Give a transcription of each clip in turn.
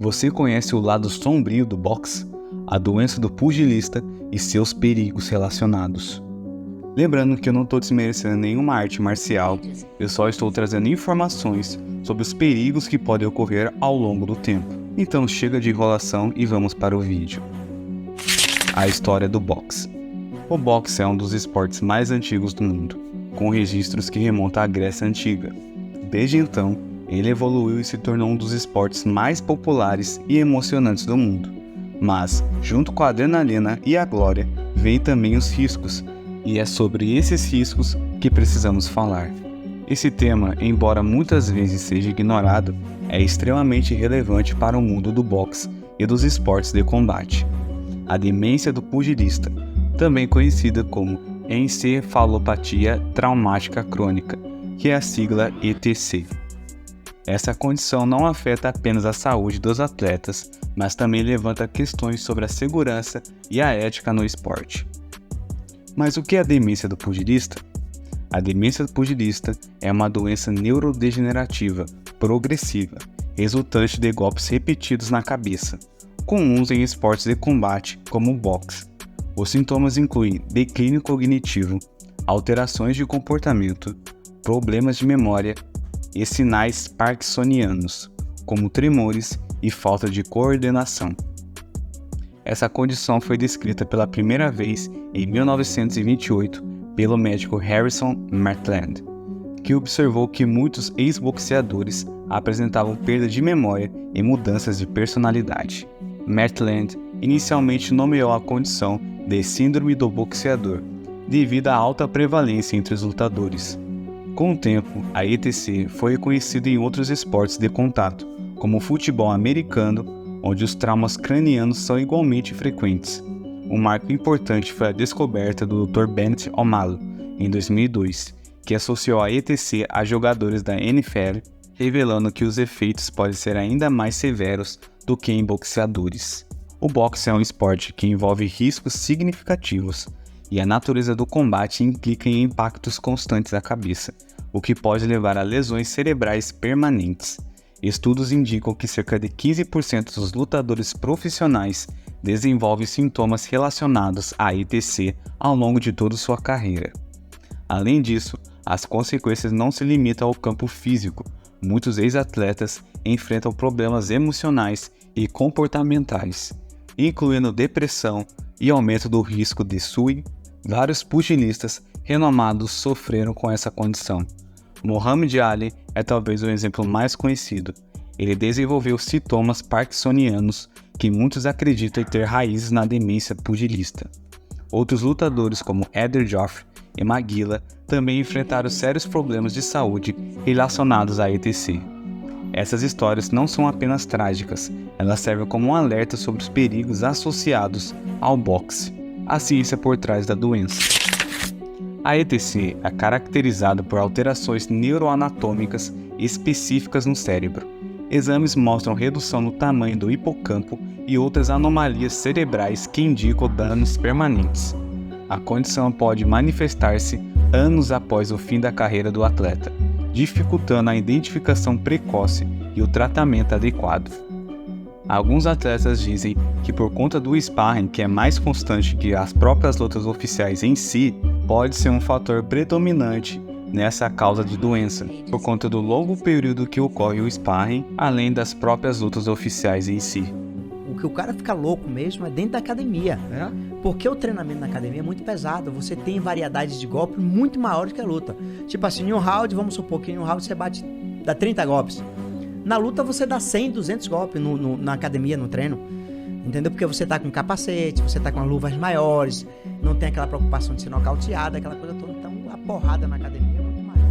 Você conhece o lado sombrio do boxe? A doença do pugilista e seus perigos relacionados. Lembrando que eu não estou desmerecendo nenhuma arte marcial, eu só estou trazendo informações sobre os perigos que podem ocorrer ao longo do tempo. Então chega de enrolação e vamos para o vídeo. A história do boxe. O boxe é um dos esportes mais antigos do mundo, com registros que remontam à Grécia Antiga. Desde então, ele evoluiu e se tornou um dos esportes mais populares e emocionantes do mundo. Mas, junto com a adrenalina e a glória, vêm também os riscos, e é sobre esses riscos que precisamos falar. Esse tema, embora muitas vezes seja ignorado, é extremamente relevante para o mundo do boxe e dos esportes de combate. A demência do pugilista, também conhecida como encefalopatia traumática crônica, que é a sigla ETC. Essa condição não afeta apenas a saúde dos atletas, mas também levanta questões sobre a segurança e a ética no esporte. Mas o que é a demência do pugilista? A demência do pugilista é uma doença neurodegenerativa progressiva, resultante de golpes repetidos na cabeça, comuns em esportes de combate como o boxe. Os sintomas incluem declínio cognitivo, alterações de comportamento, problemas de memória e sinais parkinsonianos, como tremores e falta de coordenação. Essa condição foi descrita pela primeira vez em 1928 pelo médico Harrison Maitland, que observou que muitos ex-boxeadores apresentavam perda de memória e mudanças de personalidade. Maitland inicialmente nomeou a condição de síndrome do boxeador, devido à alta prevalência entre os lutadores. Com o tempo, a ETC foi reconhecida em outros esportes de contato, como o futebol americano, onde os traumas cranianos são igualmente frequentes. Um marco importante foi a descoberta do Dr. Bennett Omalu, em 2002, que associou a ETC a jogadores da NFL, revelando que os efeitos podem ser ainda mais severos do que em boxeadores. O boxe é um esporte que envolve riscos significativos, e a natureza do combate implica em impactos constantes à cabeça, o que pode levar a lesões cerebrais permanentes. Estudos indicam que cerca de 15% dos lutadores profissionais desenvolvem sintomas relacionados à ETC ao longo de toda sua carreira. Além disso, as consequências não se limitam ao campo físico. Muitos ex-atletas enfrentam problemas emocionais e comportamentais, incluindo depressão e aumento do risco de SUI. Vários pugilistas renomados sofreram com essa condição. Muhammad Ali é talvez o exemplo mais conhecido. Ele desenvolveu sintomas parkinsonianos que muitos acreditam ter raízes na demência pugilista. Outros lutadores como Eddie Joffrey e Maguila também enfrentaram sérios problemas de saúde relacionados à ETC. Essas histórias não são apenas trágicas, elas servem como um alerta sobre os perigos associados ao boxe, a ciência por trás da doença. A ETC é caracterizada por alterações neuroanatômicas específicas no cérebro. Exames mostram redução no tamanho do hipocampo e outras anomalias cerebrais que indicam danos permanentes. A condição pode manifestar-se anos após o fim da carreira do atleta, dificultando a identificação precoce e o tratamento adequado. Alguns atletas dizem que por conta do sparring, que é mais constante que as próprias lutas oficiais em si, pode ser um fator predominante nessa causa de doença, por conta do longo período que ocorre o sparring, além das próprias lutas oficiais em si. O que o cara fica louco mesmo é dentro da academia, porque o treinamento na academia é muito pesado, você tem variedades de golpes muito maiores que a luta. Tipo assim, em um round, vamos supor que em um round você dá 30 golpes. Na luta você dá 100, 200 golpes na academia, no treino, entendeu? Porque você tá com capacete, você tá com as luvas maiores, não tem aquela preocupação de ser nocauteado, aquela coisa toda, então a porrada na academia é muito maior.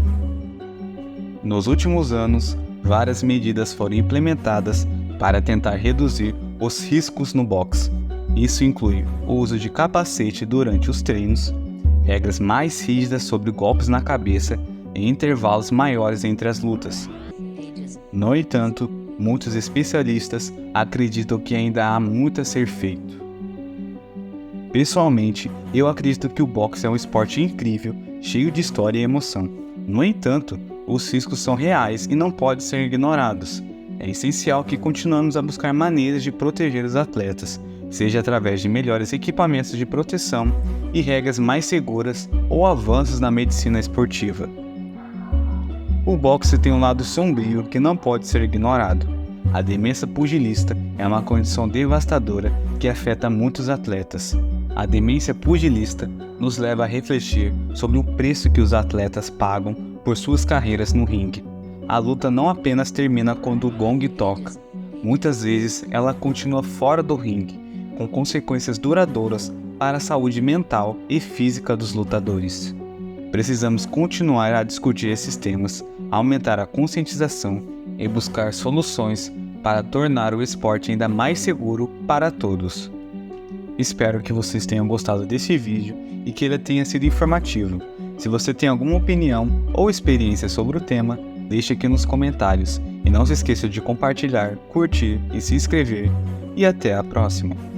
Nos últimos anos, várias medidas foram implementadas para tentar reduzir os riscos no boxe. Isso inclui o uso de capacete durante os treinos, regras mais rígidas sobre golpes na cabeça e intervalos maiores entre as lutas. No entanto, muitos especialistas acreditam que ainda há muito a ser feito. Pessoalmente, eu acredito que o boxe é um esporte incrível, cheio de história e emoção. No entanto, os riscos são reais e não podem ser ignorados. É essencial que continuemos a buscar maneiras de proteger os atletas, seja através de melhores equipamentos de proteção e regras mais seguras ou avanços na medicina esportiva. O boxe tem um lado sombrio que não pode ser ignorado. A demência pugilista é uma condição devastadora que afeta muitos atletas. A demência pugilista nos leva a refletir sobre o preço que os atletas pagam por suas carreiras no ringue. A luta não apenas termina quando o gong toca. Muitas vezes ela continua fora do ringue, com consequências duradouras para a saúde mental e física dos lutadores. Precisamos continuar a discutir esses temas, aumentar a conscientização e buscar soluções para tornar o esporte ainda mais seguro para todos. Espero que vocês tenham gostado desse vídeo e que ele tenha sido informativo. Se você tem alguma opinião ou experiência sobre o tema, deixe aqui nos comentários e não se esqueça de compartilhar, curtir e se inscrever. E até a próxima!